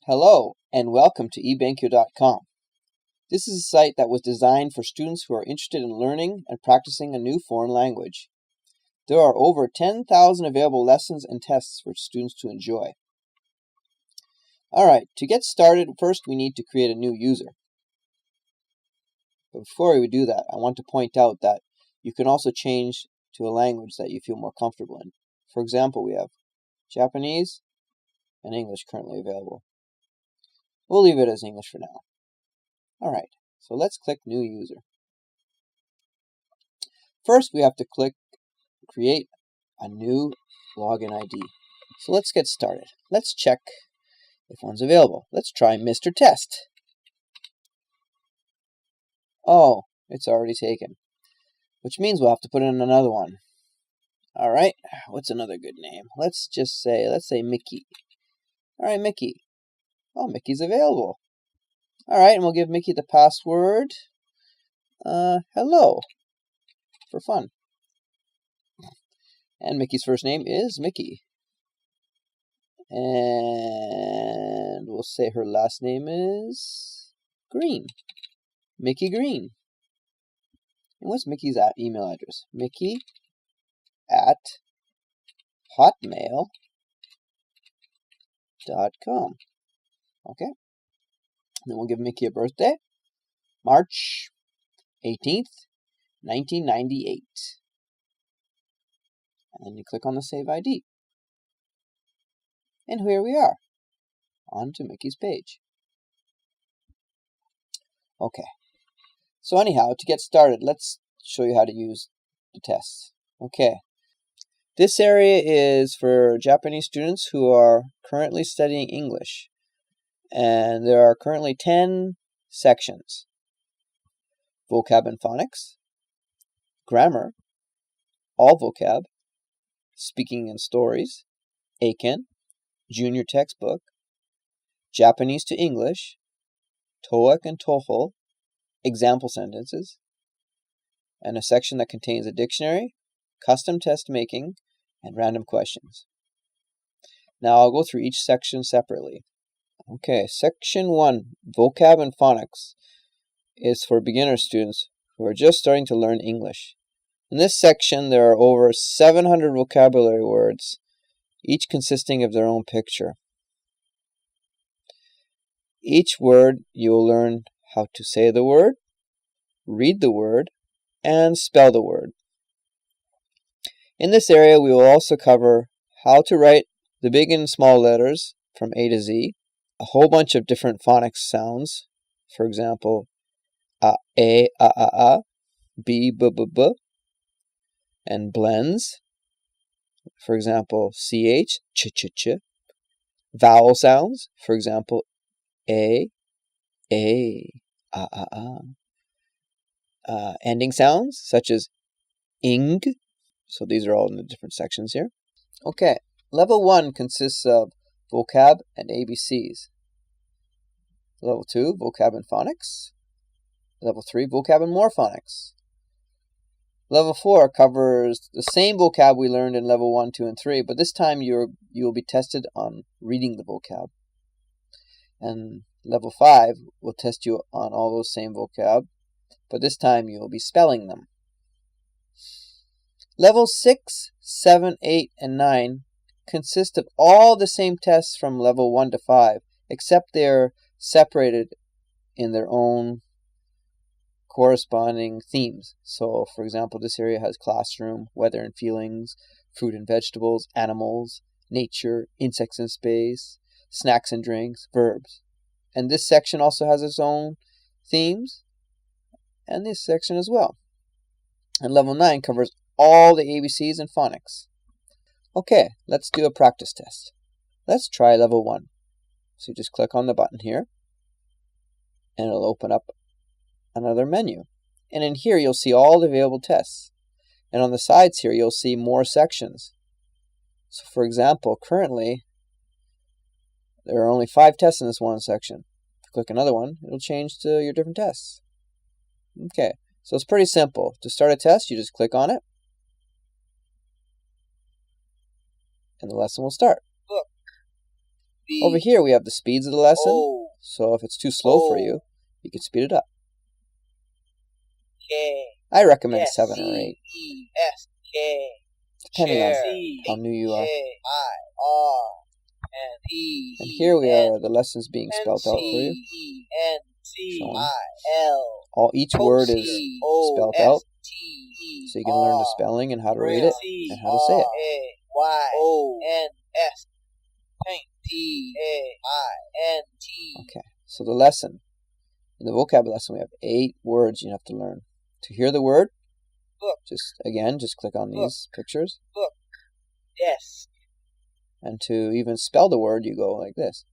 Hello, and welcome to eBenkyou.com. This is a site that was designed for students who are interested in learning and practicing a new foreign language. There are over 10,000 available lessons and tests for students to enjoy. Alright, to get started, first we need to create a new user. But before we do that, I want to point out that you can also change to a language that you feel more comfortable in. For example, we have Japanese and English currently available. We'll leave it as English for now. Alright, so let's click New User. First, we have to click Create a new login ID. So let's get started. Let's check if one's available. Let's try Mr. Test. Oh, it's already taken, which means we'll have to put in another one. Alright, what's another good name? Let's say Mickey. Alright, Mickey. Oh, Mickey's available. Alright, and we'll give Mickey the password, hello, for fun. And Mickey's first name is Mickey. And we'll say her last name is Green. Mickey Green. And what's Mickey's email address? Mickey at hotmail.com. Okay. Then we'll give Mickey a birthday, March 18th, 1998. And then you click on the Save ID. And here we are, on to Mickey's page. Okay. So anyhow, to get started, let's show you how to use the tests. Okay. This area is for Japanese students who are currently studying English. And there are currently 10 sections. Vocab and phonics, grammar, all vocab, speaking and stories, Eiken, junior textbook, Japanese to English, TOEIC and TOEFL, example sentences, and a section that contains a dictionary, custom test making, and random questions. Now I'll go through each section separately. Okay, section 1, vocab and phonics, is for beginner students who are just starting to learn English. In this section, there are over 700 vocabulary words, each consisting of their own picture. Each word, you will learn how to say the word, read the word, and spell the word. In this area, we will also cover how to write the big and small letters from A to Z, a whole bunch of different phonics sounds, for example, a, b, b, b, and blends, for example, ch, ch, ch, vowel sounds, for example, a, ending sounds, such as ing, so these are all in the different sections here. Okay, level 1 consists of vocab and ABCs. Level 2, vocab and phonics. Level 3, vocab and more phonics. Level 4 covers the same vocab we learned in level 1, 2, and 3, but this time you will be tested on reading the vocab. And level 5 will test you on all those same vocab, but this time you will be spelling them. Levels 6, 7, 8, and 9 consist of all the same tests from level 1 to 5, except they're separated in their own corresponding themes. So, for example, this area has classroom, weather and feelings, fruit and vegetables, animals, nature, insects and space, snacks and drinks, verbs. And this section also has its own themes, and this section as well. And level 9 covers all the ABCs and phonics. Okay, let's do a practice test. Let's try level 1. So you just click on the button here, and it'll open up another menu. And in here, you'll see all the available tests. And on the sides here, you'll see more sections. So for example, currently, there are only 5 tests in this one section. If you click another one, it'll change to your different tests. Okay, so it's pretty simple. To start a test, you just click on it, and the lesson will start. Over here we have the speeds of the lesson. So if it's too slow for you, you can speed it up. I recommend 7 or 8, depending on how new you are. And here we are, the lessons being spelled out for you. Showing. Each word is spelled out, so you can learn the spelling and how to read it and how to say it. Okay, so the lesson. In the vocab lesson, we have 8 words you have to learn. To hear the word, just click on these pictures. And to even spell the word, you go like this.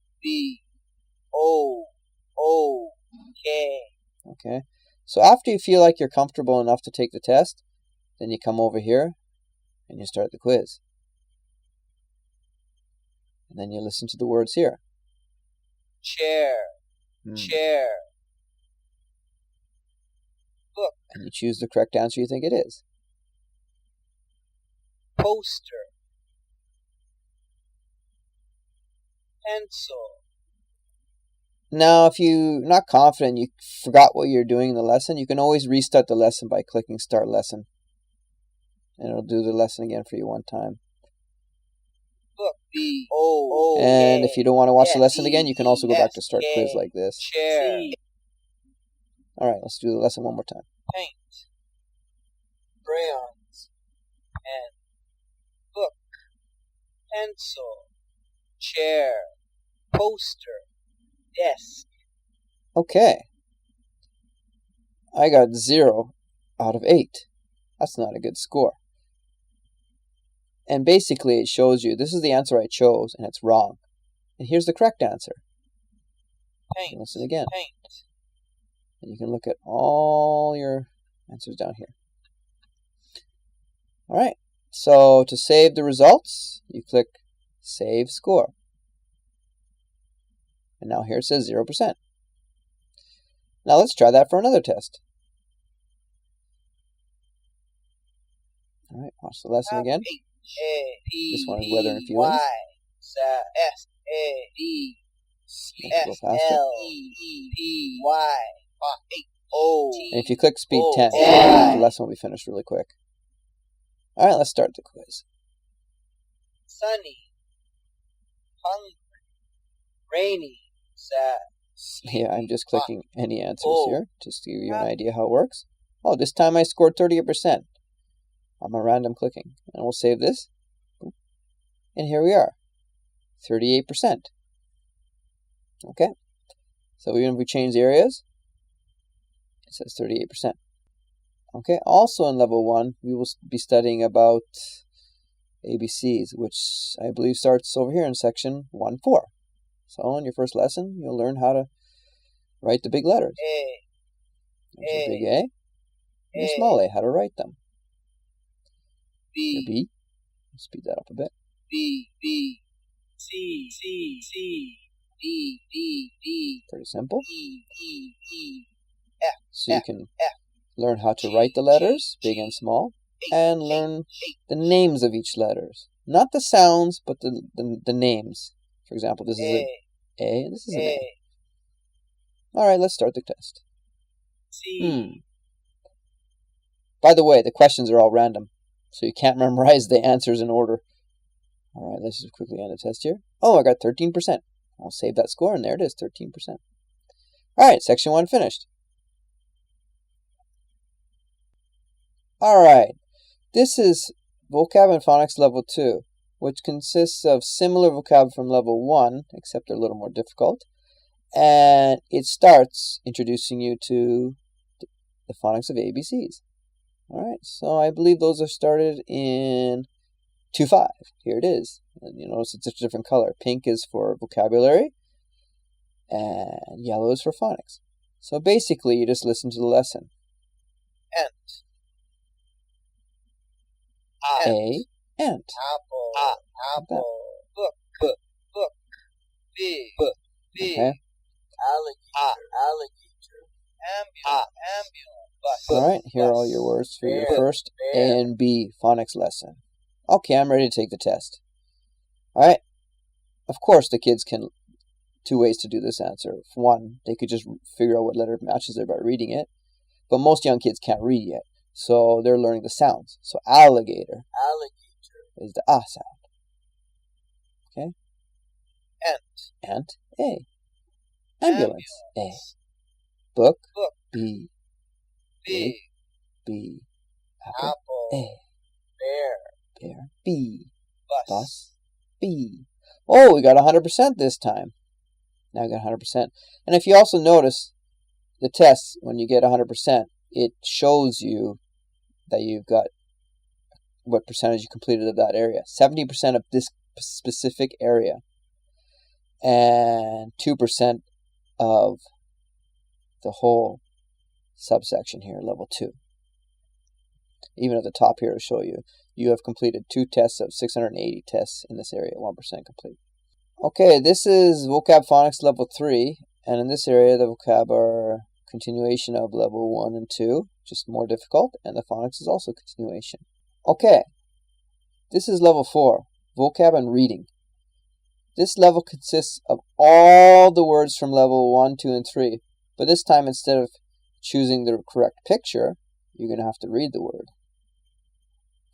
Okay. So after you feel like you're comfortable enough to take the test, then you come over here and you start the quiz. And then you listen to the words here. Chair. Chair. Book. And you choose the correct answer you think it is. Poster. Pencil. Now, if you're not confident, you forgot what you're doing in the lesson, you can always restart the lesson by clicking Start Lesson. And it'll do the lesson again for you one time. Book. And if you don't want to watch the lesson again, you can also go back to Start Quiz like this. Chair. Alright, let's do the lesson one more time. Paint. Crayons. Pen. Book. Pencil. Chair. Poster. Desk. Okay. I got 0 out of 8. That's not a good score. And basically it shows you this is the answer I chose and it's wrong. And here's the correct answer. Paint. Listen again. Paint. And you can look at all your answers down here. Alright, so to save the results, you click Save Score. And now here it says 0%. Now let's try that for another test. Alright, watch the lesson again. This one is Weather and Feelings. Let's go faster. And if you click speed 10, the lesson will be finished really quick. Alright, let's start the quiz. Sunny. Hungry. Rainy. Sad. Yeah, I'm just clicking any answers here, just to give you an idea how it works. Oh, this time I scored 38% on my random clicking. And we'll save this. And here we are, 38%. Okay, so even if we change the areas, it says 38%. Okay, also in level 1, we will be studying about ABCs, which I believe starts over here in section 1.4. So in your first lesson, you'll learn how to write the big letters. There's your big A, and your small a, how to write them. Your B, speed that up a bit. B, C, D, Pretty simple. E, So you can learn how to write the letters, big and small, and learn the names of each letters. Not the sounds, but the names. For example, this is an A, and this is an A. Alright, let's start the test. By the way, the questions are all random, so you can't memorize the answers in order. Alright, let's just quickly end the test here. Oh, I got 13%. I'll save that score, and there it is, 13%. Alright, section 1 finished. Alright, this is vocab and phonics level 2, which consists of similar vocab from level 1, except they're a little more difficult. And it starts introducing you to the phonics of ABCs. Alright, so I believe those are started in 2.5. Here it is. And you notice it's a different color. Pink is for vocabulary, and yellow is for phonics. So basically, you just listen to the lesson. Ant. A, ant. Apple. Book. Big. Okay. Alligator. Ambulance. Alright, here are all your words for your first A and B phonics lesson. Okay, I'm ready to take the test. Alright, Of course, the kids can, two ways to do this answer. One, they could just figure out what letter matches there by reading it. But most young kids can't read yet, so they're learning the sounds. So alligator is the ah sound. Okay? Ant, A. Ambulance, A. Book, B. B. B. Apple, A. Bear, B. Bus, B. Oh, we got 100% this time. Now I got 100%. And if you also notice the test, when you get 100%, it shows you that you've got what percentage you completed of that area. 70% of this specific area. And 2% of the whole subsection here, level 2. Even at the top here, it'll show you. You have completed 2 tests of 680 tests in this area, 1% complete. Okay, this is vocab phonics level 3, and in this area the vocab are continuation of level 1 and 2, just more difficult, and the phonics is also continuation. Okay, this is level 4, vocab and reading. This level consists of all the words from level 1, 2, and 3, but this time instead of choosing the correct picture, you're going to have to read the word.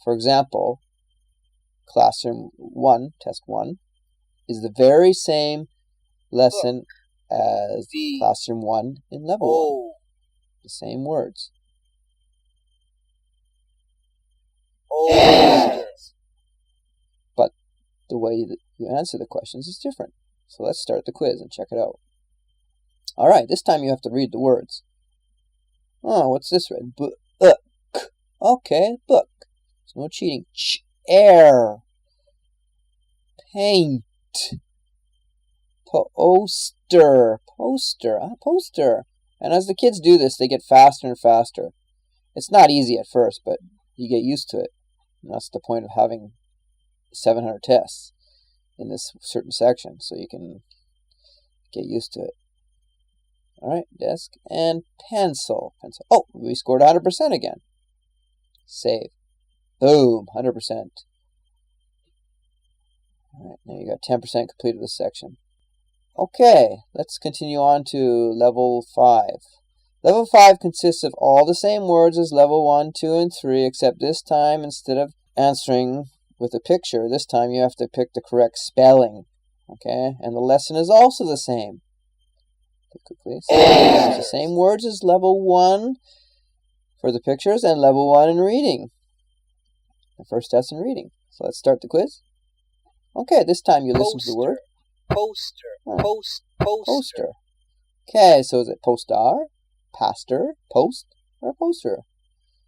For example, Classroom 1, Test 1, is the very same lesson as Classroom 1 in Level 1. The same words. But the way that you answer the questions is different. So let's start the quiz and check it out. Alright, this time you have to read the words. Oh, what's this read? Book. Okay, book. There's no cheating. Air. Paint. Poster. Poster. And as the kids do this, they get faster and faster. It's not easy at first, but you get used to it. And that's the point of having 700 tests in this certain section, so you can get used to it. Alright, desk and pencil. Oh, we scored 100% again. Save. Boom, 100%. Alright, now you got 10% completed this section. Okay, let's continue on to level 5. Level 5 consists of all the same words as level 1, 2, and 3, except this time, instead of answering with a picture, this time you have to pick the correct spelling. Okay, and the lesson is also the same. Quickly. So it's the same words as level 1 for the pictures and level 1 in reading. The first test in reading. So let's start the quiz. Okay, this time you listen to the word. Poster. Okay, so is it postar, pastor, post, or poster?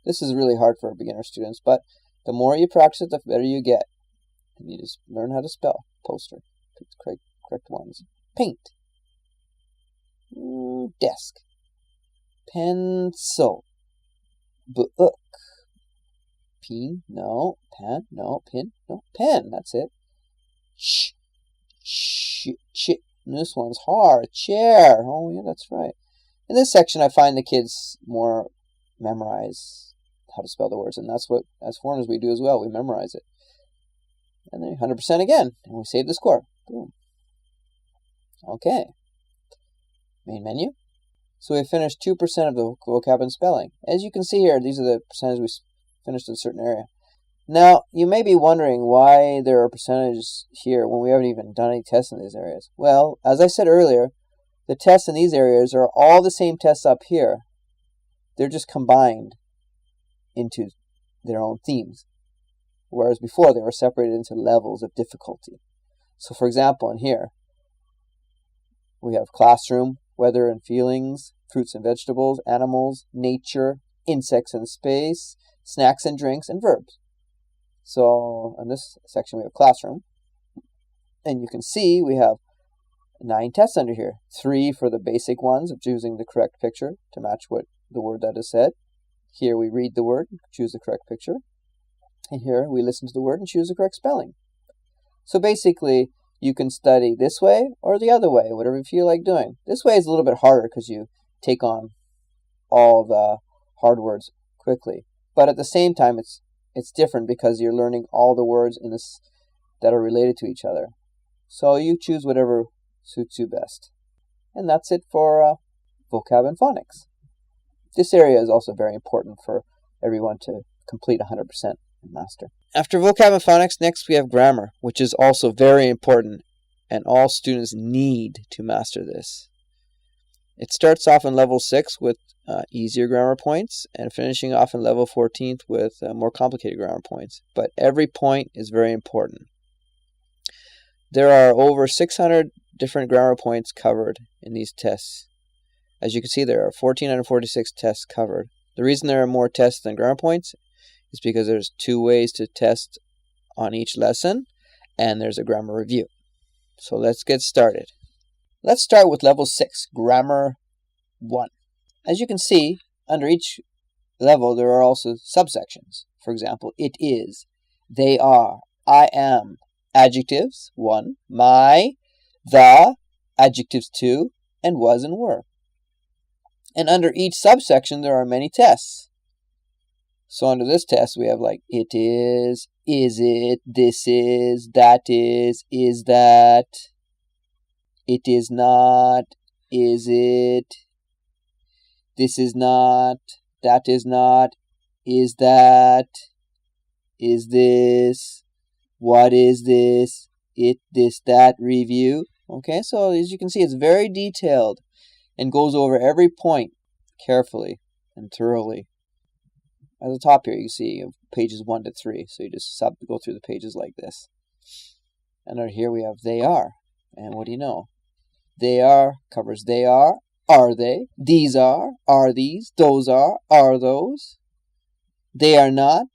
This is really hard for beginner students, but the more you practice it, the better you get. And you just learn how to spell poster. Pick the correct ones. Paint. Desk. Pencil. Book. Pin. No. Pen. No. Pin. No. Pen. That's it. This one's hard. Chair. Oh, yeah, that's right. In this section, I find the kids more memorize how to spell the words, and that's what, as foreigners, we do as well. We memorize it. And then 100% again, and we save the score. Boom. Okay. Main menu. So we finished 2% of the vocab and spelling. As you can see here, these are the percentages we finished in a certain area. Now, you may be wondering why there are percentages here when we haven't even done any tests in these areas. Well, as I said earlier, the tests in these areas are all the same tests up here. They're just combined into their own themes. Whereas before, they were separated into levels of difficulty. So, for example, in here, we have classroom, weather and feelings, fruits and vegetables, animals, nature, insects and space, snacks and drinks, and verbs. So in this section we have classroom, and you can see we have 9 tests under here. 3 for the basic ones of choosing the correct picture to match what the word that is said. Here we read the word, choose the correct picture, and here we listen to the word and choose the correct spelling. So basically, you can study this way or the other way, whatever you feel like doing. This way is a little bit harder because you take on all the hard words quickly. But at the same time, it's different because you're learning all the words in this that are related to each other. So you choose whatever suits you best. And that's it for vocab and phonics. This area is also very important for everyone to complete 100% and master. After vocab and phonics, next we have grammar, which is also very important, and all students need to master this. It starts off in level 6 with easier grammar points and finishing off in level 14th with more complicated grammar points. But every point is very important. There are over 600 different grammar points covered in these tests. As you can see, there are 1,446 tests covered. The reason there are more tests than grammar points is because there's 2 ways to test on each lesson, and there's a grammar review. So let's get started. Let's start with level 6, Grammar 1. As you can see, under each level there are also subsections. For example, it is, they are, I am, adjectives 1, my, the, adjectives 2, and was and were. And under each subsection there are many tests. So under this test we have like it is it, this is that, it is not, is it, this is not, that is not, is that, is this, what is this, it, this, that, review. Okay, so as you can see, it's very detailed and goes over every point carefully and thoroughly. At the top here, you see pages 1 to 3. So you just go through the pages like this. And under here we have they are. And what do you know? They are covers they are they? These are these? Those are those? They are not,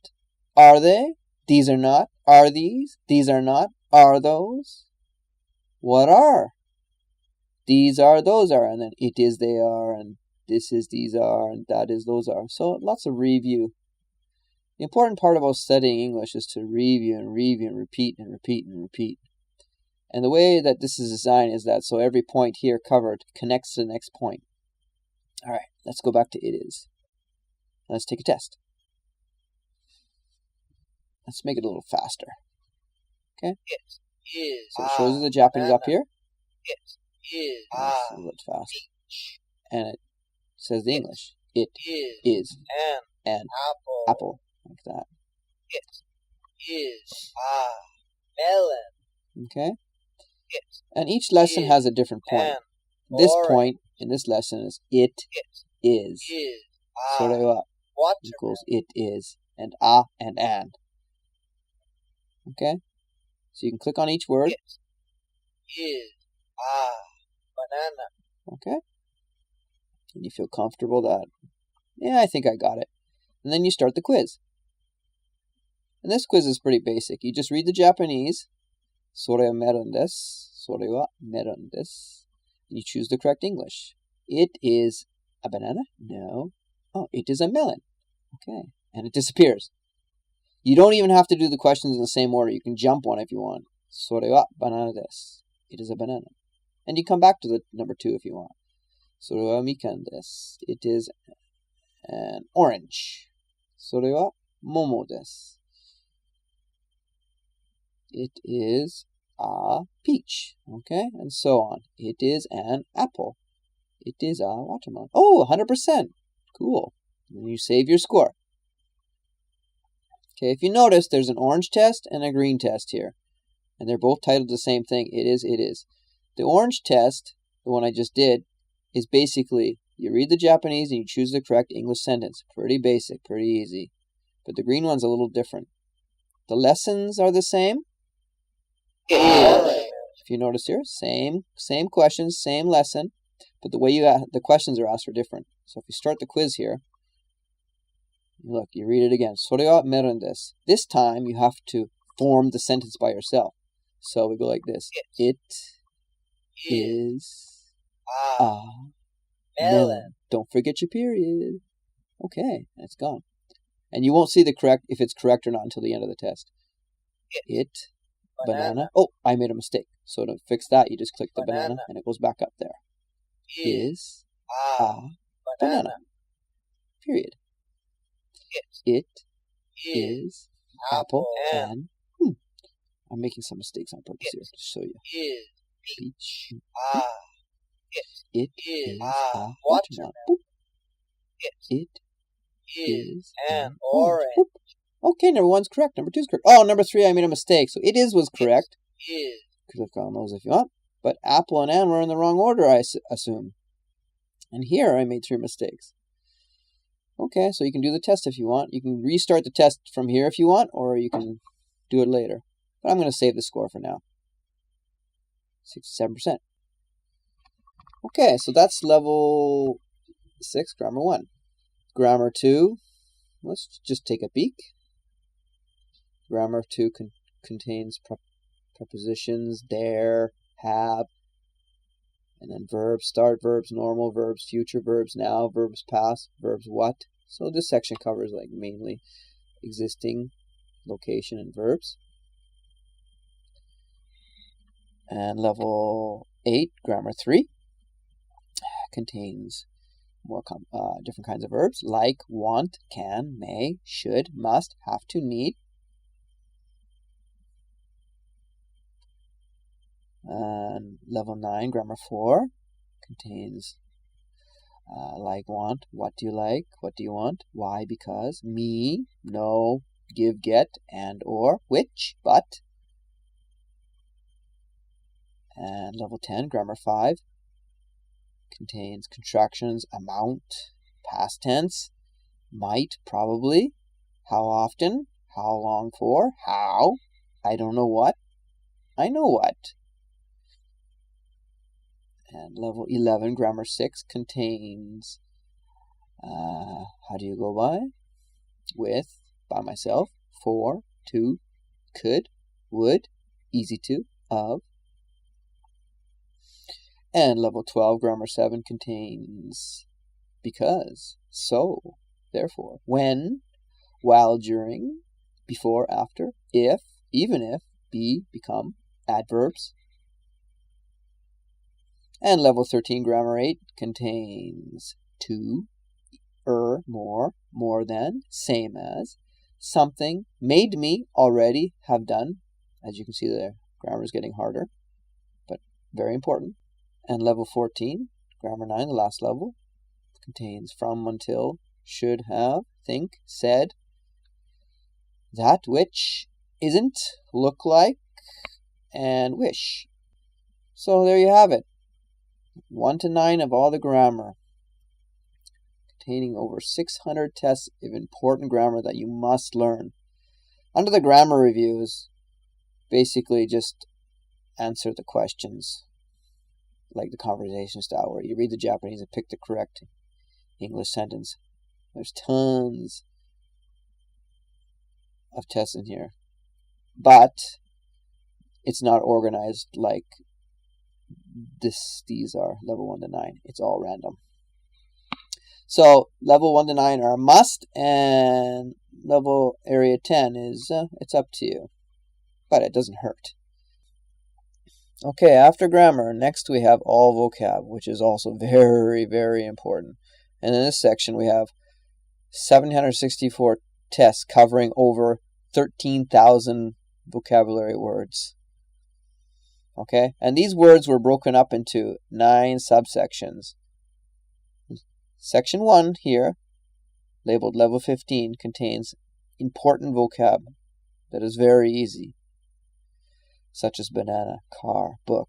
are they? These are not, are these? These are not, are those? What are? These are, those are, and then it is, they are, and this is, these are, and that is, those are. So lots of review. The important part about studying English is to review and review and repeat and repeat and repeat. And the way that this is designed is that so every point here covered connects to the next point. All right, let's go back to it is. Let's take a test. Let's make it a little faster. Okay? It is. So it shows you the Japanese up here. It is. That's a little fast. And it says the English. It is an apple. Like that. It is a melon. Okay? It and each lesson has a different point. This point in this lesson is it is. So equals it is. And and an. Okay? So you can click on each word. It is a banana. Okay? And you feel comfortable that, yeah, I think I got it. And then you start the quiz. And this quiz is pretty basic. You just read the Japanese. それはメロンです。それはメロンです。And you choose the correct English. It is a banana? No. Oh, it is a melon. Okay. And it disappears. You don't even have to do the questions in the same order. You can jump one if you want. それはバナナです。It is a banana. And you come back to the number 2 if you want. それはみかんです。It is an orange. それは桃です。It is a peach. Okay? And so on. It is an apple. It is a watermelon. Oh, 100%. Cool. And you save your score. Okay, if you notice, there's an orange test and a green test here. And they're both titled the same thing. It is, it is. The orange test, the one I just did, is basically you read the Japanese and you choose the correct English sentence. Pretty basic, pretty easy. But the green one's a little different. The lessons are the same. If you notice here, same questions, same lesson, but the way the questions are asked are different. So if you start the quiz here, look, you read it again. それはメロンです. This time you have to form the sentence by yourself. So we go like this. It is a melon. Don't forget your period. Okay, that's gone. And you won't see if it's correct or not until the end of the test. It banana. Oh, I made a mistake. So to fix that, you just click the banana and it goes back up there. Is a banana. Period. It is apple and I'm making some mistakes on purpose here to show you. Is Peach. It is a watermelon. watermelon. Boop. It is an orange. orange. Boop. Okay, number 1's correct. Number 2's correct. Oh, number 3, I made a mistake. So it is was correct. Is Click on those if you want. But apple and an were in the wrong order, I assume. And here I made 3 mistakes. Okay, so you can do the test if you want. You can restart the test from here if you want, or you can do it later. But I'm going to save the score for now. 67%. Okay, so that's level 6, grammar 1. Grammar 2, let's just take a peek. Grammar 2 contains prepositions, there, have, and then verbs, start verbs, normal verbs, future verbs, now, verbs past, verbs what. So this section covers like mainly existing, location, and verbs. And level 8, grammar 3, contains more different kinds of verbs like want, can, may, should, must, have to, need. And level 9, grammar 4, contains like, want, what do you like, what do you want, why, because, me, no, give, get, and, or, which, but. And level 10, grammar 5, contains contractions, amount, past tense, might, probably, how often, how long for, how, I don't know what, I know what. And level 11, grammar 6, contains how do you go by, with, by myself, for, to, could, would, easy to, of. And level 12, grammar 7, contains because, so, therefore, when, while, during, before, after, if, even if, be, become, adverbs. And level 13, grammar 8, contains to, more than, same as, something, made me, already, have done. As you can see, the grammar is getting harder, but very important. And level 14, grammar 9, the last level, contains from, until, should have, think, said, that which, isn't, look like, and wish. So there you have it. 1 to 9 of all the grammar, containing over 600 tests of important grammar that you must learn. Under the grammar reviews, basically just answer the questions, like the conversation style, where you read the Japanese and pick the correct English sentence. There's tons of tests in here, but it's not organized like these are level 1 to 9. It's all random. So level 1 to 9 are a must, and level area 10 is it's up to you, but it doesn't hurt. Okay, after grammar, next we have all vocab, which is also very, very important. And in this section we have 764 tests covering over 13,000 vocabulary words. Okay, and these words were broken up into 9 subsections. Section 1 here, labeled level 15, contains important vocab that is very easy, such as banana, car, book.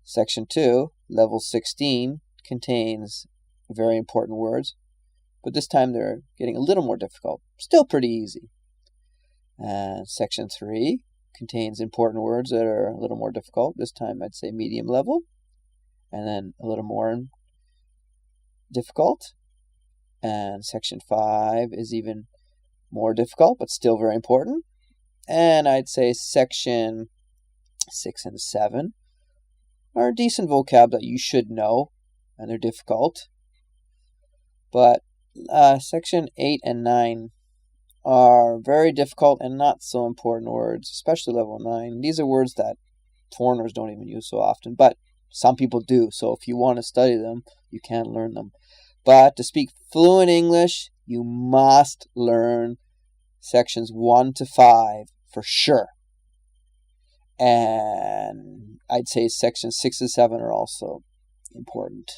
Section 2, level 16, contains very important words, but this time they're getting a little more difficult. Still pretty easy. And Section 3 contains important words that are a little more difficult. This time I'd say medium level, and then a little more difficult. And Section 5 is even more difficult, but still very important. And I'd say Section 6 and 7 are decent vocab that you should know, and they're difficult. But Section 8 and 9 are very difficult and not so important words, especially level 9. These are words that foreigners don't even use so often, but some people do. So if you want to study them, you can learn them. But to speak fluent English, you must learn sections 1 to 5 for sure. And I'd say sections 6 and 7 are also important.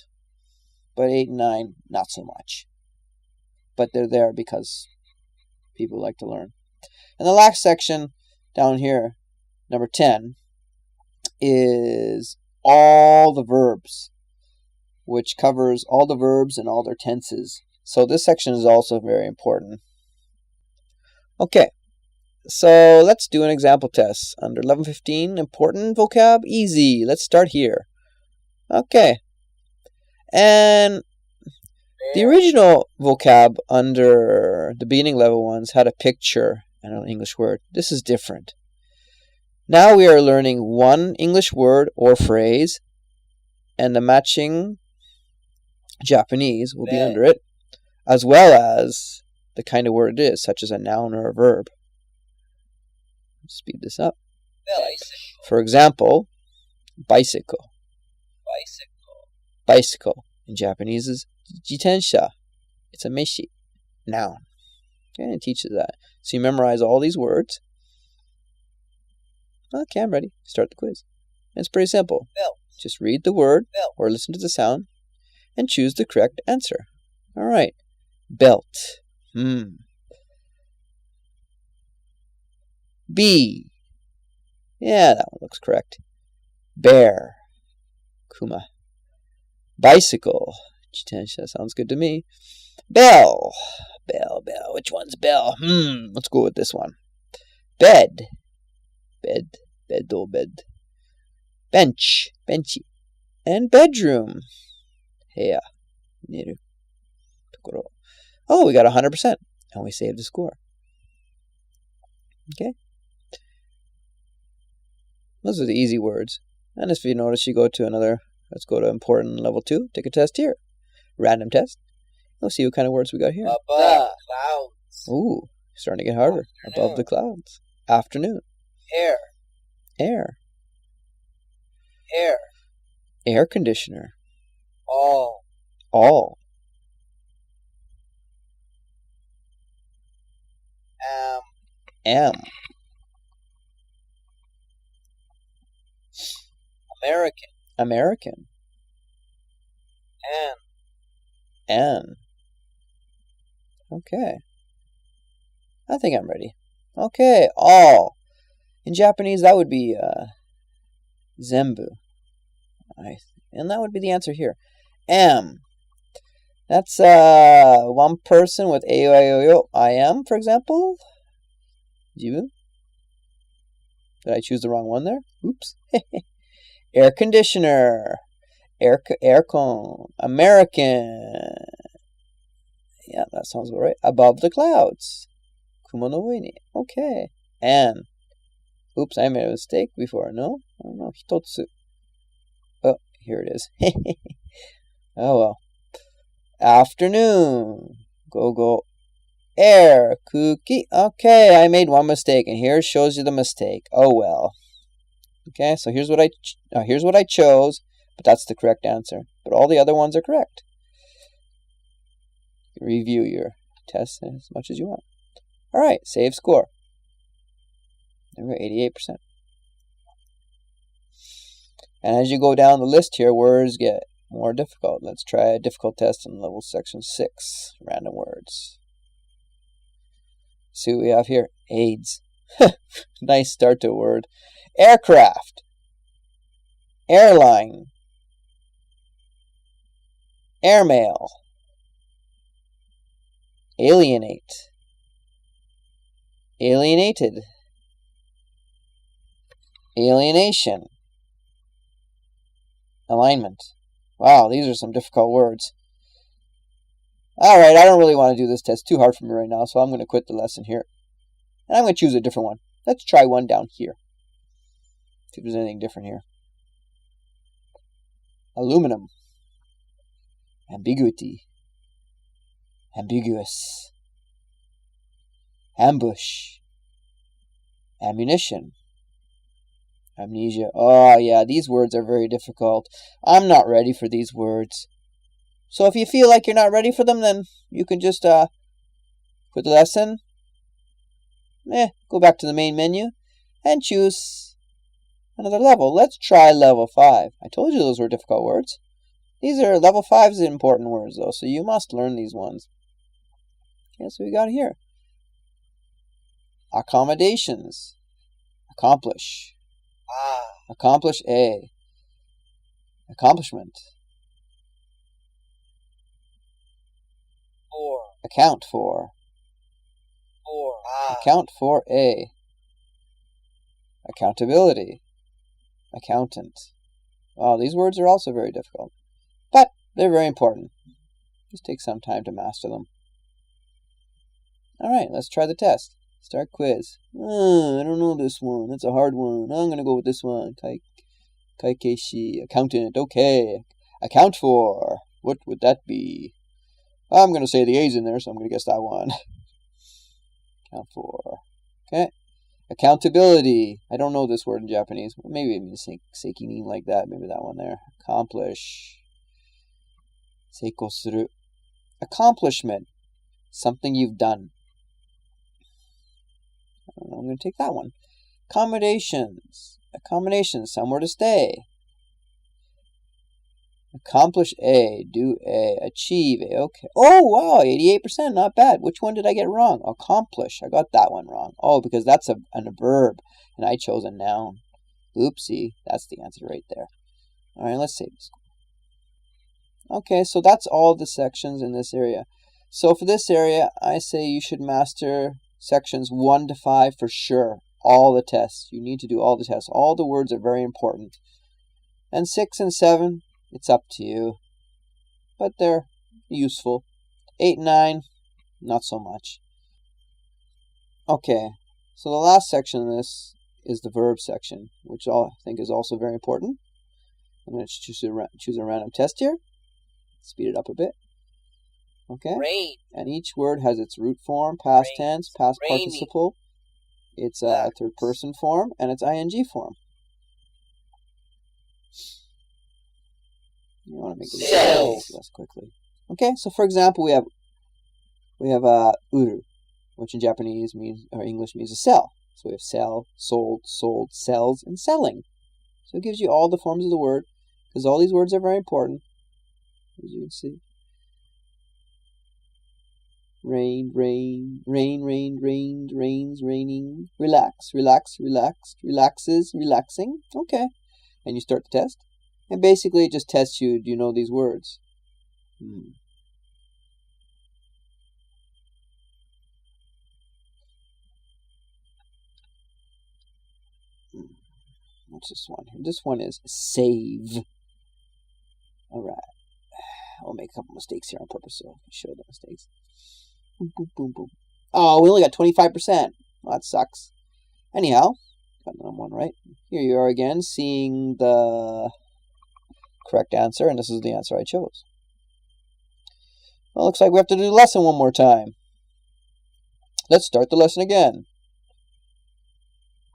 But 8 and 9, not so much. But they're there because people like to learn. And the last section down here, number 10, is all the verbs, which covers all the verbs and all their tenses. So this section is also very important. Okay, so let's do an example test. Under 11:15, important vocab, easy. Let's start here. Okay, and the original vocab under the beginning level ones had a picture and an English word. This is different. Now we are learning one English word or phrase, and the matching Japanese will be under it, as well as the kind of word it is, such as a noun or a verb. Speed this up. For example, bicycle. Bicycle in Japanese is jitensha. It's a meshi, noun. Okay, it teaches that. So you memorize all these words. Okay, I'm ready. Start the quiz. It's pretty simple. Just read the word or listen to the sound and choose the correct answer. All right. Belt. B. Yeah, that one looks correct. Bear. Kuma. Bicycle. Jitensha sounds good to me. Bell. Bell. Which one's bell? Let's go with this one. Bed. Bed. Bench. Benchy. And bedroom. Heya. Niru. Tokoro. Oh, we got 100%. And we saved the score. Okay. Those are the easy words. And if you notice, you go to another, let's go to important level 2. Take a test here. Random test. We'll see what kind of words we got here. Above the clouds. Ooh, starting to get harder. Afternoon. Above the clouds. Afternoon. Air. Air. Air. Air conditioner. All. All. Am. American. American. An. Okay. I think I'm ready. Okay, all. In Japanese, that would be zenbu. And that would be the answer here. Am. That's one person with AOIOYO. I am, for example. Jibun. Did I choose the wrong one there? Oops. Air conditioner. Aircon. American. Yeah, that sounds about right. Above the clouds. Kumo no ue ni. Okay. And. Oops, I made a mistake before. No? Oh, no. Hitotsu. Oh, here it is. Oh, well. Afternoon. Go. Air. Kuki. Okay, I made one mistake, and here shows you the mistake. Oh, well. Okay, so here's what I chose, but that's the correct answer. But all the other ones are correct. Review your test as much as you want. All right, save score. There we go, 88%. And as you go down the list here, words get more difficult. Let's try a difficult test in level section 6, random words. See what we have here. AIDS. Nice start to a word. Aircraft. Airline. Airmail. Alienate. Alienated. Alienation. Alignment. Wow, these are some difficult words. Alright, I don't really want to do this test. Too hard for me right now, so I'm going to quit the lesson here. And I'm going to choose a different one. Let's try one down here. See if there's anything different here. Aluminum. Ambiguity. Ambiguous. Ambush. Ammunition. Amnesia. Oh, yeah, these words are very difficult. I'm not ready for these words. So if you feel like you're not ready for them, then you can just quit the lesson Go back to the main menu and choose another level. Let's try level 5. I told you those were difficult words. These are level 5's important words though, so you must learn these ones. Okay, so we got here. Accommodations. Accomplish. Accomplish A. Accomplishment. Account for. Account for A. Accountability. Accountant. Wow, these words are also very difficult, but they're very important. Just take some time to master them. Alright, let's try the test. Start quiz. I don't know this one. That's a hard one. I'm going to go with this one. Kaikeshi. Accountant. Okay. Account for. What would that be? I'm going to say the A's in there, so I'm going to guess that one. Account for. Okay. Accountability. I don't know this word in Japanese. Maybe it means seikinin like that. Maybe that one there. Accomplish. Seiko suru. Accomplishment. Something you've done. I'm going to take that one. Accommodations. Accommodations. Somewhere to stay. Accomplish A. Do A. Achieve A. Okay. Oh, wow. 88%. Not bad. Which one did I get wrong? Accomplish. I got that one wrong. Oh, because that's a verb. And I chose a noun. Oopsie. That's the answer right there. All right. Let's save this. Okay. So that's all the sections in this area. So for this area, I say you should master sections 1 to 5 for sure. All the tests. You need to do all the tests. All the words are very important. And 6 and 7, it's up to you. But they're useful. 8 and 9, not so much. Okay, so the last section of this is the verb section, which I think is also very important. I'm going to choose a random test here. Speed it up a bit. Okay. Rain. And each word has its root form, past tense, past participle, its third person form, and its ing form. You want to make it less quickly. Okay, so for example, we have uru, which in Japanese means, or English means a sell. So we have sell, sold, sold, sells, and selling. So it gives you all the forms of the word, because all these words are very important, as you can see. Rain, rain, rain, rain, rained, rains, raining, relax, relax, relaxed, relaxes, relaxing. Okay. And you start the test. And basically it just tests you, do you know these words? What's this one here? This one is save. Alright. I'll make a couple mistakes here on purpose, so I'll show the mistakes. Boom, boom, boom, boom. Oh, we only got 25%. Well, that sucks. Anyhow, got number 1 right. Here you are again, seeing the correct answer, and this is the answer I chose. Well, looks like we have to do the lesson one more time. Let's start the lesson again.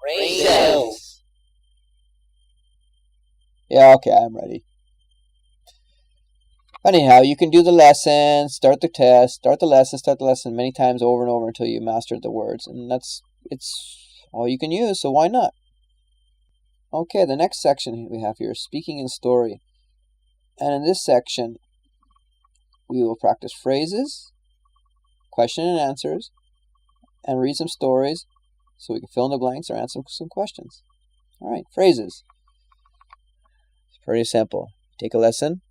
Rain cells. Yeah, okay, I'm ready. Anyhow, you can do the lesson, start the test, start the lesson many times over and over until you mastered the words. And it's all you can use, so why not? Okay, the next section we have here is speaking and story. And in this section, we will practice phrases, question and answers, and read some stories so we can fill in the blanks or answer some questions. All right, phrases. It's pretty simple. Take a lesson,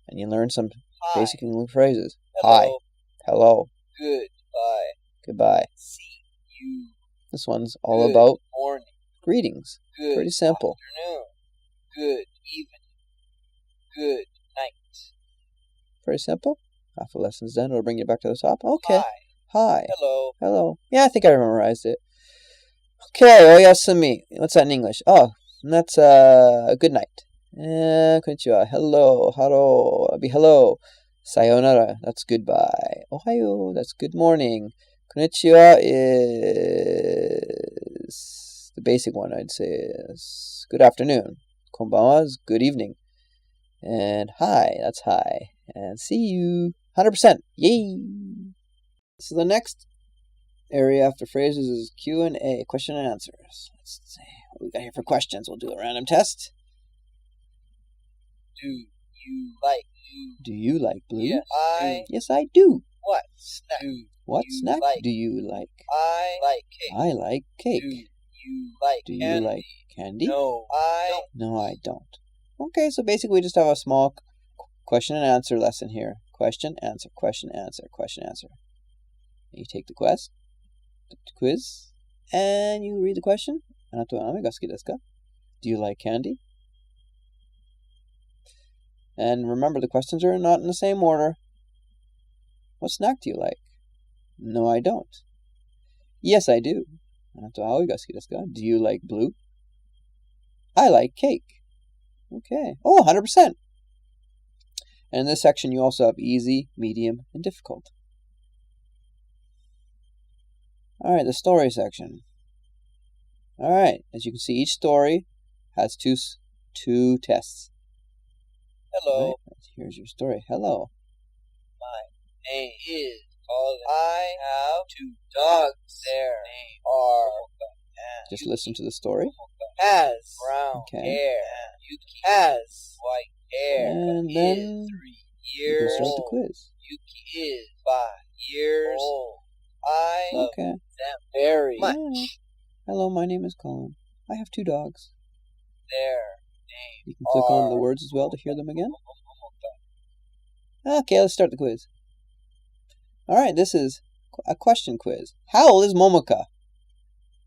and you learn some basic English phrases. Hello. Hi. Hello. Goodbye. Goodbye. See you. This one's all Good about morning. greetings. Good Pretty simple. afternoon. Good evening. Good night. Pretty simple. Half the lesson's done. It'll bring you back to the top. Okay. Hi. Hi. Hello. Hello. Yeah, I think I memorized it. Okay, oyasumi. What's that in English? Oh, that's good night. Konnichiwa. Hello. Haro. That'd be hello. Sayonara. That's goodbye. Ohayo. That's good morning. Konnichiwa is the basic one, I'd say, is good afternoon. Konbanwa is good evening. And hi, that's hi. And see you. 100%. Yay! So the next area after phrases is Q&A, question and answers. Let's see what we got here for questions. We'll do a random test. Do you like blue? Do you like blue? Yes, Yes, I do. What snack? What you snack like? do you like? I like cake. I like cake. Do you like Do you candy? like candy? No, I don't. No, I don't. Okay, so basically we just have a small question and answer lesson here. Question, answer, question, answer, question, answer. You take the quiz, and you read the question. Do you like candy? And remember, the questions are not in the same order. What snack do you like? No, I don't. Yes, I do. Do you like blue? I like cake. Okay. Oh, 100%. And in this section, you also have easy, medium, and difficult. All right, the story section. All right, as you can see, each story has two tests. Hello. Right, here's your story. Hello. My name is Colin. I have 2 dogs. Their name are Just listen to the story. Has brown hair. Yuki has white hair. And He then is 3 you years can start old. the quiz. Yuki is 5 years old. I love Okay. them very much. Yeah. Hello, my name is Colin. I have 2 dogs. Their names You can click on the words as well to hear them again. Okay, let's start the quiz. All right, this is a question quiz. How old is Momoka?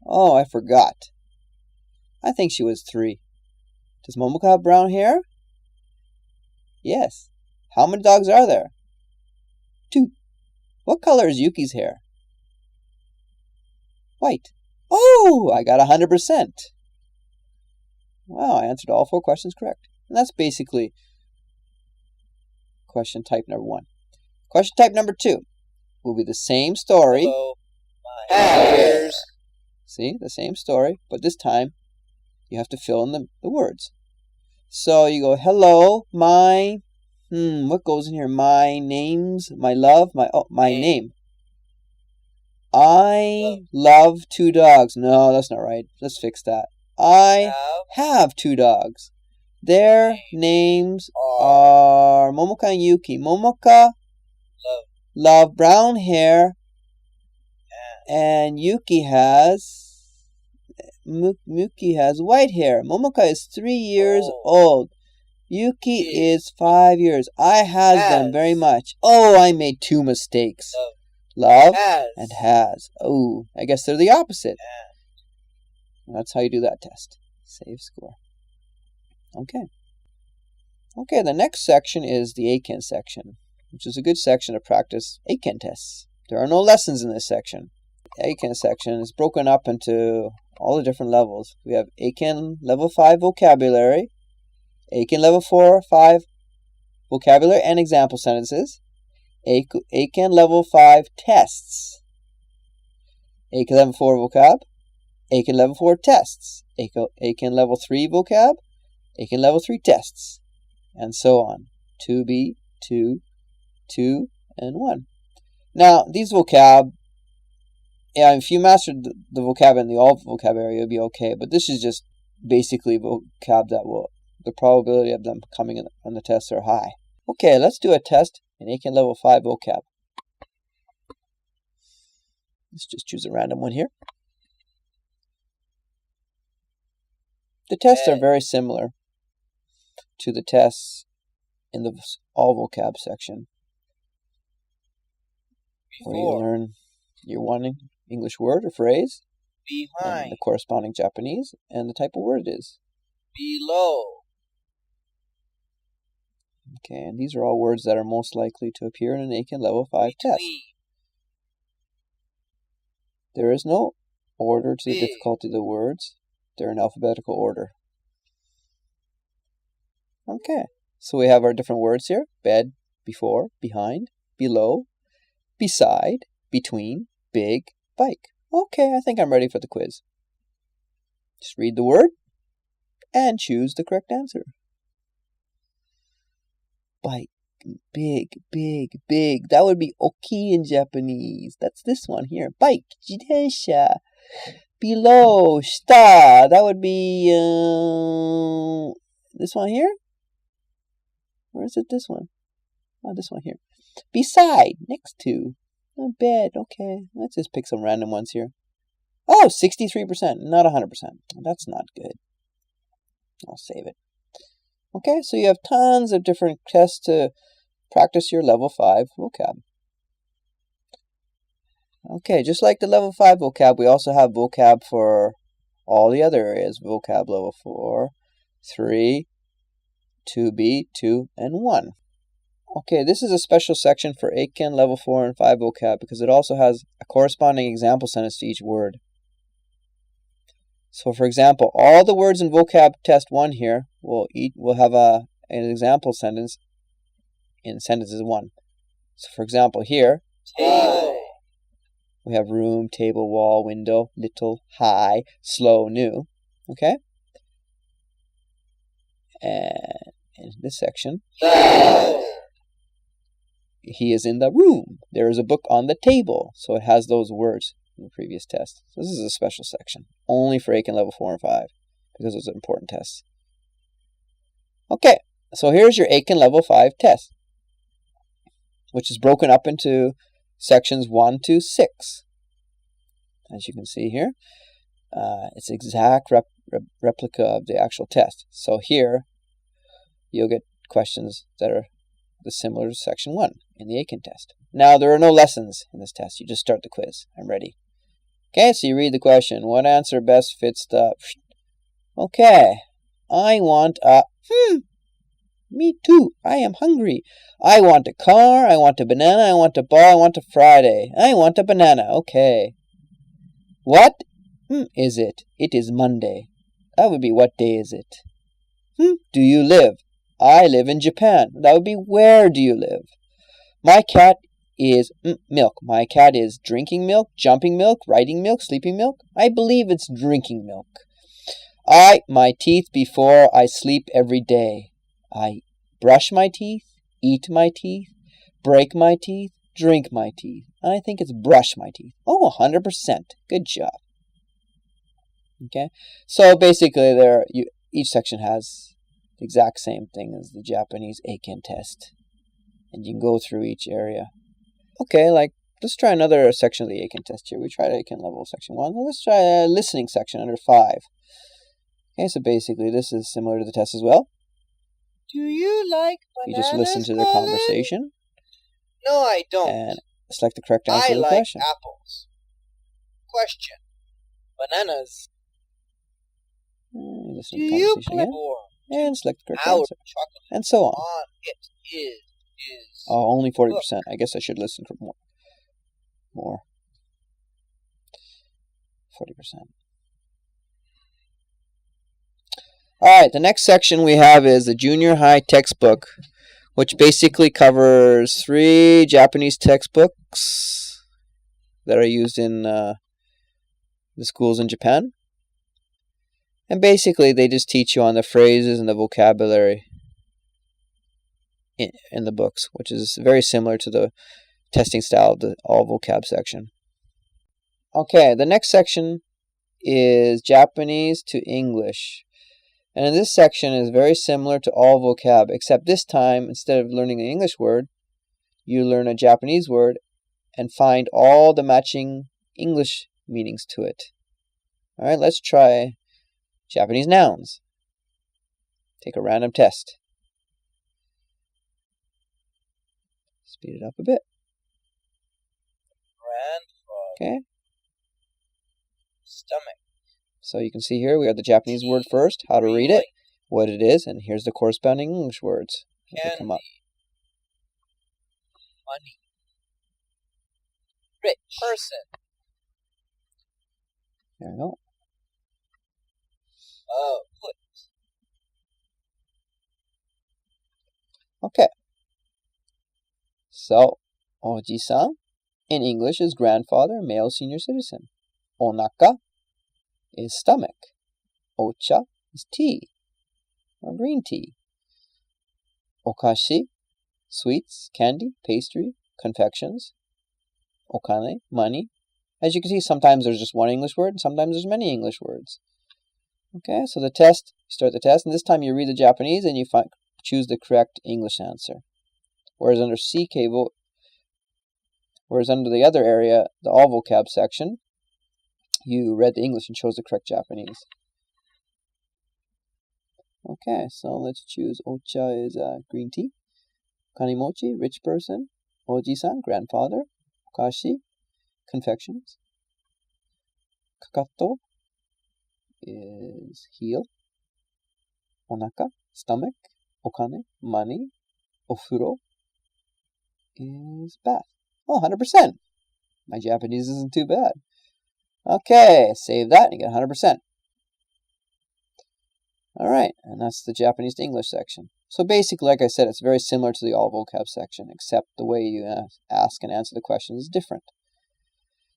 Oh, I forgot. I think she was 3. Does Momoka have brown hair? Yes. How many dogs are there? 2. What color is Yuki's hair? White. Oh, I got 100%. Wow, I answered all 4 questions correct. And that's basically question type number 1. Question type number 2 will be the same story. Hello, my ears. See, the same story, but this time you have to fill in the words. So you go, hello, my, what goes in here? My name's, my love, my name. I love 2 dogs. No, that's not right. Let's fix that. I have 2 dogs. Their names are Momoka and Yuki. Momoka love brown hair, and Yuki has white hair. Momoka is 3 years old. Yuki is 5 years. I has them very much. Oh, I made 2 mistakes. Love and has. Oh, I guess they're the opposite. That's how you do that test. Save score. Okay. Okay, the next section is the Eiken section, which is a good section to practice Eiken tests. There are no lessons in this section. The Eiken section is broken up into all the different levels. We have Eiken level 5 vocabulary, Eiken level 4-5 vocabulary and example sentences, Eiken level 5 tests, Eiken level 4 vocab, Eiken level 4 tests, Eiken level 3 vocab, Eiken level 3 tests, and so on. 2B, 2, 2, and 1. Now, these vocab, if you mastered the vocab in the all vocab area, it'll be okay, but this is just basically vocab that will, the probability of them coming in on the tests are high. Okay, let's do a test in Eiken level 5 vocab. Let's just choose a random one here. The tests are very similar to the tests in the all vocab section, where you learn your one English word or phrase, and the corresponding Japanese, and the type of word it is. Below. Okay, and these are all words that are most likely to appear in an Eiken level 5 test. There is no order to the difficulty of the words. They're in alphabetical order. Okay, so we have our different words here. Bed, before, behind, below, beside, between, big, bike. Okay, I think I'm ready for the quiz. Just read the word and choose the correct answer. Bike. big, big, big. That would be oki in Japanese. That's this one here. Bike, jidensha. Below, shita. That would be this one here. Or is it this one? Oh, this one here. Beside, next to. Bed. Okay, let's just pick some random ones here. Oh, 63%, not 100%. That's not good. I'll save it. Okay, so you have tons of different tests to practice your level 5 vocab. Okay, just like the level 5 vocab, we also have vocab for all the other areas. Vocab level 4, 3, 2B, 2, and 1. Okay, this is a special section for Eiken level 4 and 5 vocab because it also has a corresponding example sentence to each word. So, for example, all the words in vocab test 1 here will have an example sentence in sentences 1. So, for example, here we have room, table, wall, window, little, high, slow, new. Okay? And in this section, he is in the room. There is a book on the table. So it has those words in the previous test. So this is a special section, only for Eiken level 4 and 5, because those are important tests. Okay, so here's your Eiken level 5 test, which is broken up into sections 1 to 6. As you can see here, it's exact replica of the actual test. So here, you'll get questions that are similar to section 1 in the Eiken test. Now, there are no lessons in this test. You just start the quiz. I'm ready. Okay, so you read the question. What answer best fits the... Okay, I want a... Me too. I am hungry. I want a car. I want a banana. I want a ball. I want a Friday. I want a banana. Okay. What is it? It is Monday. That would be what day is it? Do you live? I live in Japan. That would be where do you live? My cat is milk. My cat is drinking milk, jumping milk, riding milk, sleeping milk. I believe it's drinking milk. My teeth before I sleep every day. I brush my teeth, eat my teeth, break my teeth, drink my teeth. I think it's brush my teeth. Oh, 100%. Good job. Okay, so basically each section has the exact same thing as the Japanese Eiken test. And you can go through each area. Okay, let's try another section of the Eiken test here. We tried Eiken level section 1. Well, let's try a listening section under 5. Okay, so basically this is similar to the test as well. Do you like bananas, you just listen to the conversation. No, I don't. And select the correct answer to the question. I like apples. Question. Bananas. And listen Do to the you conversation again. And select the correct answer. Chocolate and so on. It is. Oh, only 40%. I guess I should listen for more. 40%. Alright, the next section we have is the junior high textbook, which basically covers 3 Japanese textbooks that are used in the schools in Japan. And basically they just teach you on the phrases and the vocabulary in the books, which is very similar to the testing style of the all vocab section. Okay, the next section is Japanese to English. And in this section is very similar to all vocab, except this time, instead of learning an English word, you learn a Japanese word and find all the matching English meanings to it. Alright, let's try Japanese nouns. Take a random test. Speed it up a bit. Okay. Stomach. So you can see here we have the Japanese word first, how to read it, what it is, and here's the corresponding English words as they come up. Money. Rich. Person. There we go. Foot. Okay. So, Oji-san in English is grandfather, male senior citizen. Onaka is stomach. Ocha is tea or green tea. Okashi, sweets, candy, pastry, confections, okane, money. As you can see, sometimes there's just one English word, and sometimes there's many English words. Okay, so the test, you start the test, and this time you read the Japanese and you choose the correct English answer. Whereas under under the other area, the all vocab section, you read the English and chose the correct Japanese. Okay, so let's choose ocha is green tea. Kanimochi, rich person. Oji-san, grandfather. Okashi, confections. Kakato is heel. Onaka, stomach. Okane, money. Ofuro is bath. Oh, 100%. My Japanese isn't too bad. Okay, save that and you get 100%. Alright, and that's the Japanese to English section. So basically, like I said, it's very similar to the all vocab section, except the way you ask and answer the questions is different.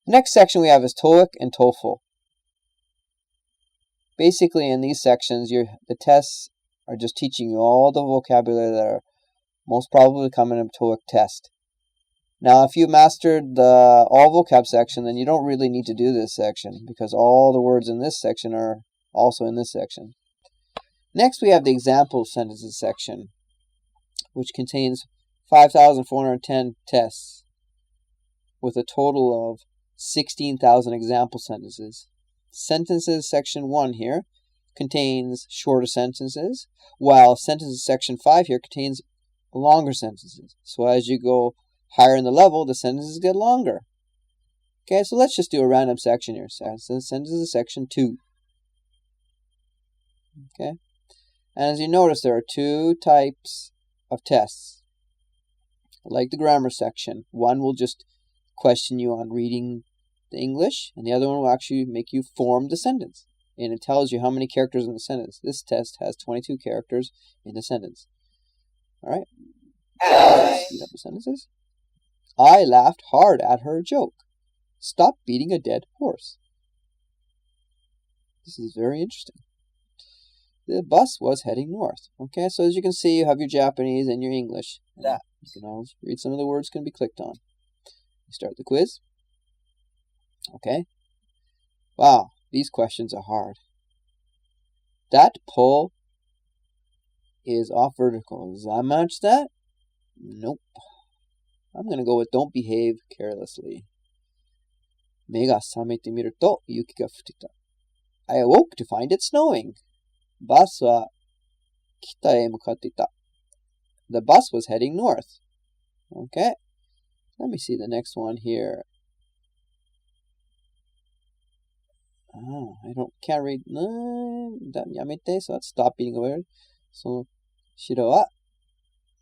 The next section we have is TOEIC and TOEFL. Basically, in these sections, the tests are just teaching you all the vocabulary that are most probably come in a TOEIC test. Now, if you mastered the all vocab section, then you don't really need to do this section because all the words in this section are also in this section. Next, we have the example sentences section, which contains 5,410 tests with a total of 16,000 example sentences. Sentences section 1 here contains shorter sentences, while sentences section 5 here contains longer sentences. So as you go higher in the level, the sentences get longer. Okay, so let's just do a random section here. Sentences section 2. Okay, and as you notice, there are two types of tests. Like the grammar section, one will just question you on reading the English, and the other one will actually make you form the sentence. And it tells you how many characters in the sentence. This test has 22 characters in the sentence. Alright, speed up the sentences. I laughed hard at her joke. Stop beating a dead horse. This is very interesting. The bus was heading north. Okay, so as you can see, you have your Japanese and your English. You can always read some of the words can be clicked on. You start the quiz. Okay. Wow, these questions are hard. That pole is off vertical. Does that match that? Nope. I'm going to go with don't behave carelessly. 目が覚めてみると雪が降ってきた. I awoke to find it snowing. バスは北へ向かっていた. The bus was heading north. Okay. Let me see the next one here. Can't read. やめて. So let's stop beating a word. So, 白は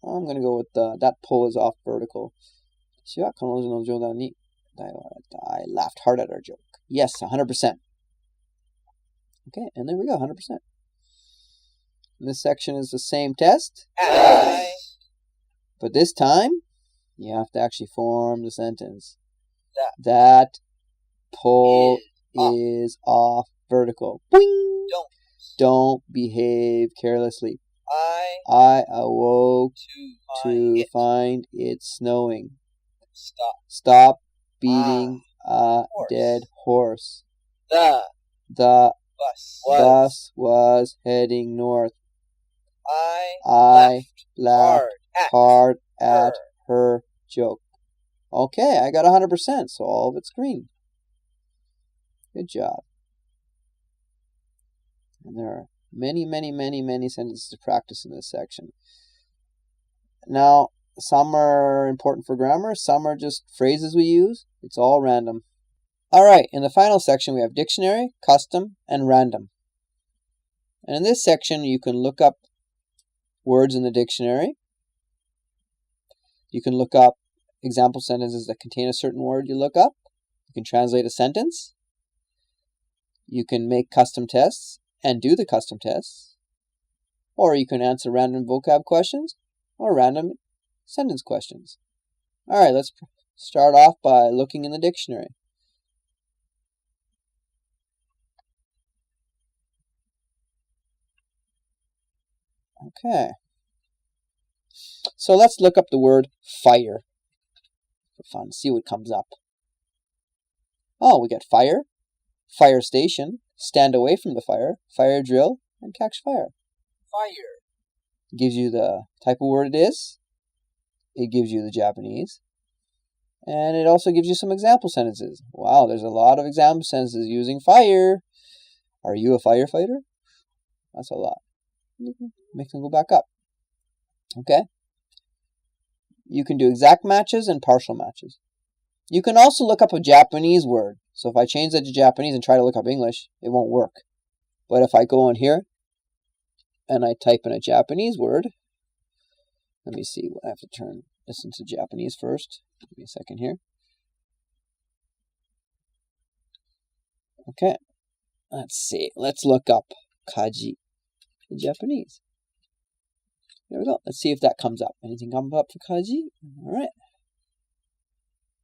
I'm going to go with that pole is off vertical. 私は彼女の冗談に大笑った. I laughed hard at our joke. Yes, 100%. Okay, and there we go, 100%. And this section is the same test. But this time, you have to actually form the sentence. That pole is off vertical. Boing! Don't behave carelessly. I awoke to find it snowing. Stop beating a dead horse. The bus was heading north. I laughed hard at her joke. Okay, I got 100%, so all of it's green. Good job. And there are many sentences to practice in this section. Now, some are important for grammar, some are just phrases we use. It's all random. Alright, in the final section we have dictionary, custom, and random. And in this section you can look up words in the dictionary. You can look up example sentences that contain a certain word you look up. You can translate a sentence. You can make custom tests and do the custom tests. Or you can answer random vocab questions or random sentence questions. Alright, let's start off by looking in the dictionary. Okay. So let's look up the word fire for fun, see what comes up. Oh, we got fire, fire station, stand away from the fire, fire drill, and catch fire. Fire. It gives you the type of word it is. It gives you the Japanese. And it also gives you some example sentences. Wow, there's a lot of example sentences using fire. Are you a firefighter? That's a lot. You can make them go back up. Okay? You can do exact matches and partial matches. You can also look up a Japanese word. So if I change that to Japanese and try to look up English, it won't work. But if I go in here and I type in a Japanese word, let me see, I have to turn this into Japanese first. Give me a second here. Okay, let's see. Let's look up kaji in Japanese. There we go. Let's see if that comes up. Anything come up for kaji? All right.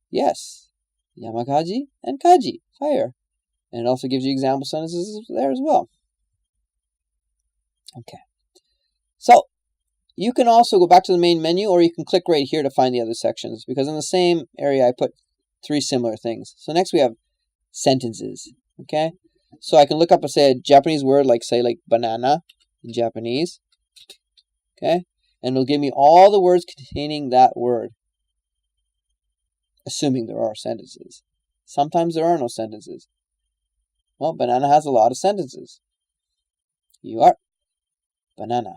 Yes, yamakaji and kaji, fire. And it also gives you example sentences there as well. Okay. So, you can also go back to the main menu, or you can click right here to find the other sections, because in the same area I put 3 similar things. So next we have sentences, okay? So I can look up, say, a Japanese word, like banana in Japanese, okay? And it'll give me all the words containing that word, assuming there are sentences. Sometimes there are no sentences. Well, banana has a lot of sentences. You are banana.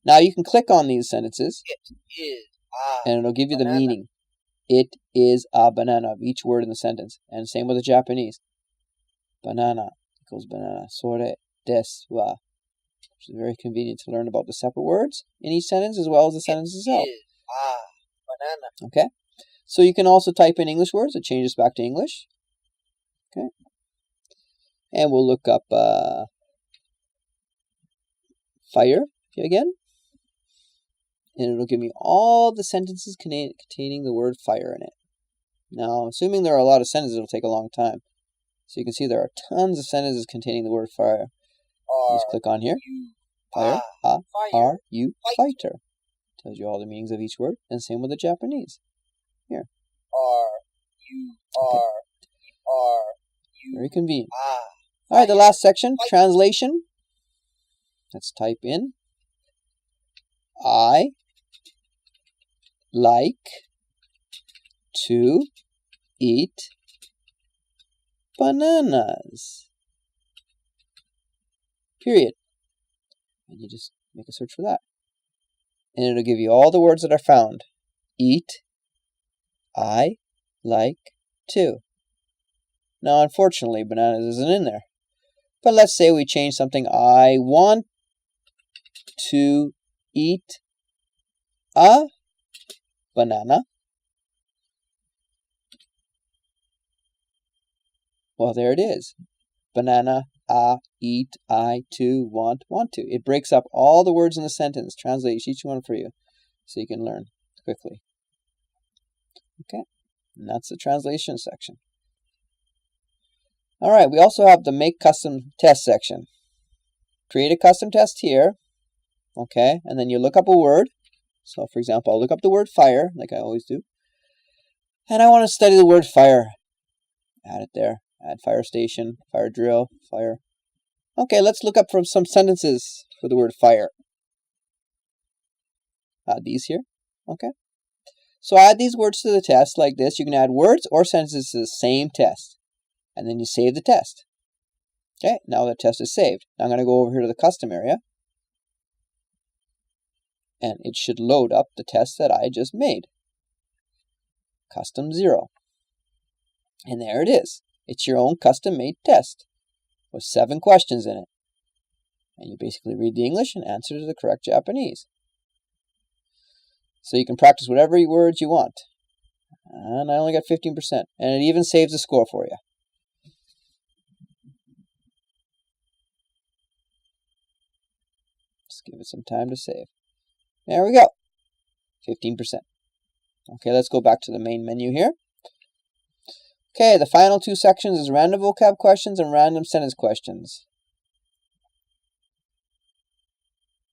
Now you can click on these sentences, It is a and it'll give you the banana. meaning. It is a banana of each word in the sentence. And same with the Japanese. Banana equals banana. Sore desu wa. Which is very convenient to learn about the separate words in each sentence as well as the sentence itself. It is a banana. Okay? So you can also type in English words. It changes back to English. Okay? And we'll look up fire again. And it'll give me all the sentences containing the word fire in it. Now, assuming there are a lot of sentences, it'll take a long time. So you can see there are tons of sentences containing the word fire. Just click on here. Fire. Are you fighter? Tells you all the meanings of each word. And same with the Japanese. Here. Very convenient. Alright, the last section, translation. Let's type in I like to eat bananas. Period. And you just make a search for that. And it'll give you all the words that are found. Eat, I like to. Now, unfortunately, bananas isn't in there. But let's say we change something. I want to eat a banana. Well, there it is. Banana, eat, I, to, want to. It breaks up all the words in the sentence, translates each one for you, so you can learn quickly. Okay, and that's the translation section. All right, we also have the Make Custom Test section. Create a custom test here, okay, and then you look up a word. So, for example, I'll look up the word fire, like I always do. And I want to study the word fire. Add it there. Add fire station, fire drill, fire. Okay, let's look up from some sentences for the word fire. Add these here. Okay. So add these words to the test like this. You can add words or sentences to the same test. And then you save the test. Okay, now the test is saved. Now I'm going to go over here to the custom area. And it should load up the test that I just made. Custom 0. And there it is. It's your own custom-made test with 7 questions in it. And you basically read the English and answer to the correct Japanese. So you can practice whatever words you want. And I only got 15%. And it even saves the score for you. Just give it some time to save. There we go. 15%. Okay, let's go back to the main menu here. Okay, the final 2 sections is random vocab questions and random sentence questions.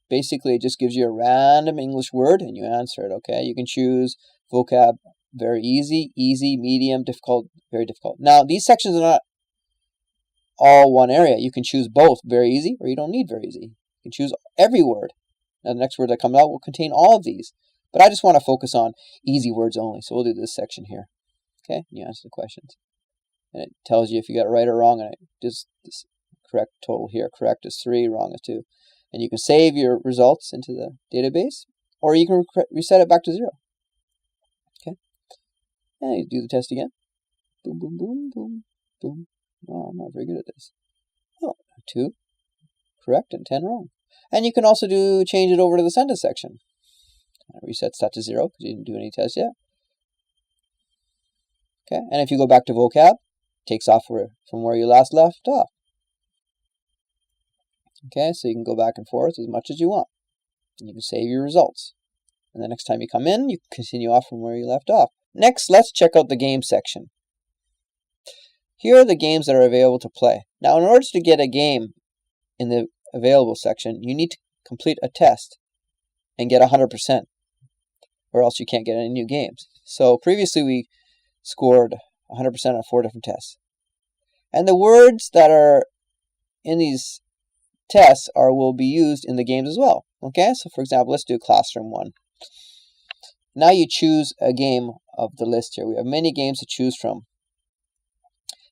basically it just gives you a random English word and you answer it, okay? You can choose vocab very easy, easy, medium, difficult, very difficult. Now, these sections are not all one area. You can choose both, very easy, or you don't need very easy. You can choose every word. Now, the next word that comes out will contain all of these. But I just want to focus on easy words only, so we'll do this section here. Okay, and you answer the questions. And it tells you if you got it right or wrong, and it does this correct total here. Correct is 3, wrong is 2. And you can save your results into the database, or you can reset it back to 0. Okay, and you do the test again. Boom, boom, boom, boom, boom. Oh, I'm not very good at this. Oh, 2 correct and 10 wrong. And you can also change it over to the sentence section. Reset that to 0 because you didn't do any tests yet. Okay, and if you go back to vocab, it takes off from where you last left off. Okay, so you can go back and forth as much as you want. And you can save your results. And the next time you come in, you continue off from where you left off. Next, let's check out the game section. Here are the games that are available to play. Now, in order to get a game in the available section, you need to complete a test and get 100%, or else you can't get any new games. So previously we scored 100% on 4 different tests. And the words that are in these tests will be used in the games as well. Okay, so for example, let's do Classroom 1. Now you choose a game of the list here. We have many games to choose from.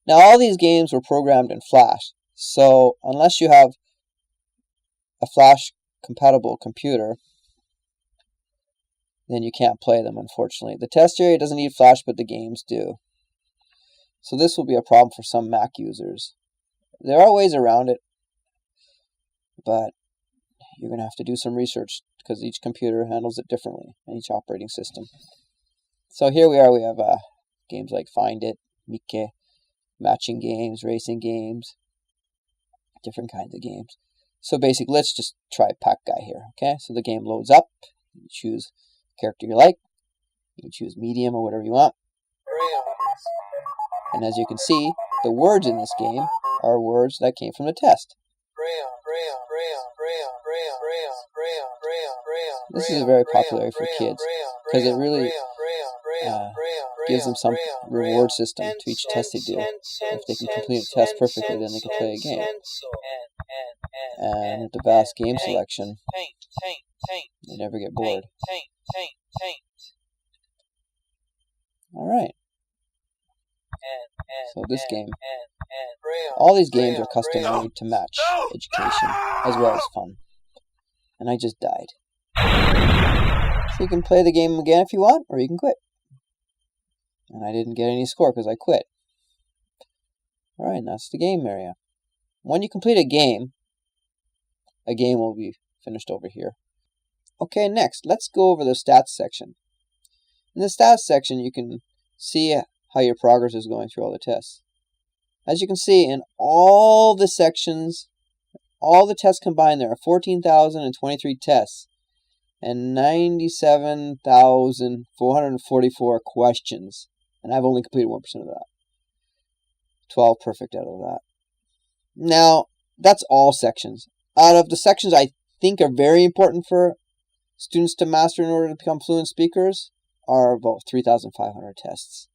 Now all these games were programmed in Flash. So unless you have a Flash compatible computer, then you can't play them, unfortunately. The test area doesn't need Flash, but the games do. So this will be a problem for some Mac users. There are ways around it, but you're going to have to do some research because each computer handles it differently, and each operating system. So here we are. We have games like Find It, Mikke, matching games, racing games, different kinds of games. So basically, let's just try Pack Guy here. Okay, so the game loads up. You choose character you like. You can choose medium or whatever you want. And as you can see, the words in this game are words that came from the test. This is very popular for kids because it really gives them some reward system to each test they do. If they can complete a test perfectly, then they can play a game. And with the vast game selection, they never get bored. Alright. So this game, all these games are custom made to match education as well as fun. And I just died. So you can play the game again if you want, or you can quit. And I didn't get any score because I quit. Alright, that's the game area. When you complete a game will be finished over here. Okay, next, let's go over the stats section. In the stats section, you can see how your progress is going through all the tests. As you can see, in all the sections, all the tests combined, there are 14,023 tests and 97,444 questions. And I've only completed 1% of that. 12 perfect out of that. Now, that's all sections. Out of the sections I think are very important for students to master in order to become fluent speakers are about 3,500 tests.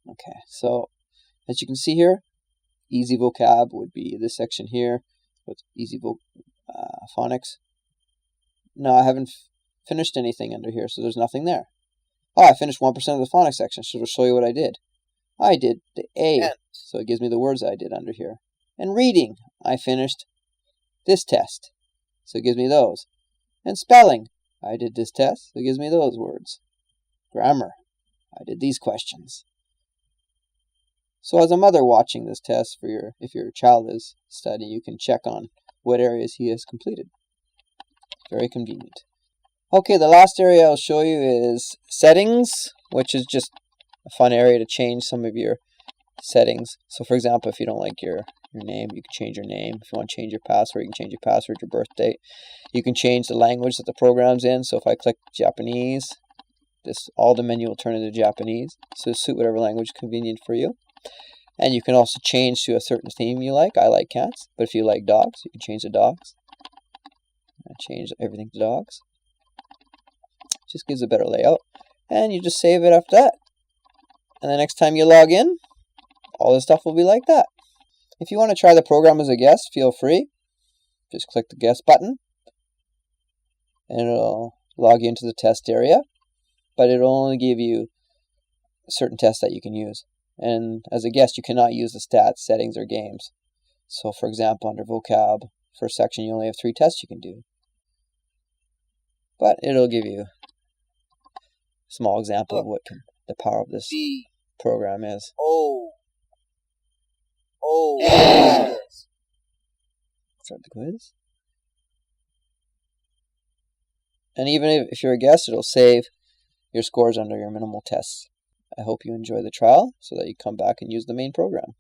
Okay, so as you can see here, easy vocab would be this section here with easy phonics. No, I haven't finished anything under here, so there's nothing there. Oh, I finished 1% of the phonics section, so it'll show you what I did. I did the A, so it gives me the words I did under here. And reading, I finished this test, so it gives me those. And spelling, I did this test, so it gives me those words. Grammar, I did these questions. So as a mother watching this test, if your child is studying, you can check on what areas he has completed. Very convenient. Okay, the last area I'll show you is settings, which is just a fun area to change some of your settings. So for example, if you don't like your name, you can change your name. If you want to change your password, you can change your password, your birth date. You can change the language that the program's in. So if I click Japanese, all the menu will turn into Japanese. So suit whatever language is convenient for you. And you can also change to a certain theme you like. I like cats, but if you like dogs, you can change the dogs. I change everything to dogs. Just gives a better layout. And you just save it after that. And the next time you log in, all this stuff will be like that. If you want to try the program as a guest, feel free. Just click the guest button. And it'll log you into the test area. But it'll only give you certain tests that you can use. And as a guest, you cannot use the stats, settings, or games. So for example, under vocab, first section, you only have 3 tests you can do. But it'll give you a small example of what the power of this program is. Start the quiz. And even if you're a guest, it'll save your scores under your minimal tests. I hope you enjoy the trial so that you come back and use the main program.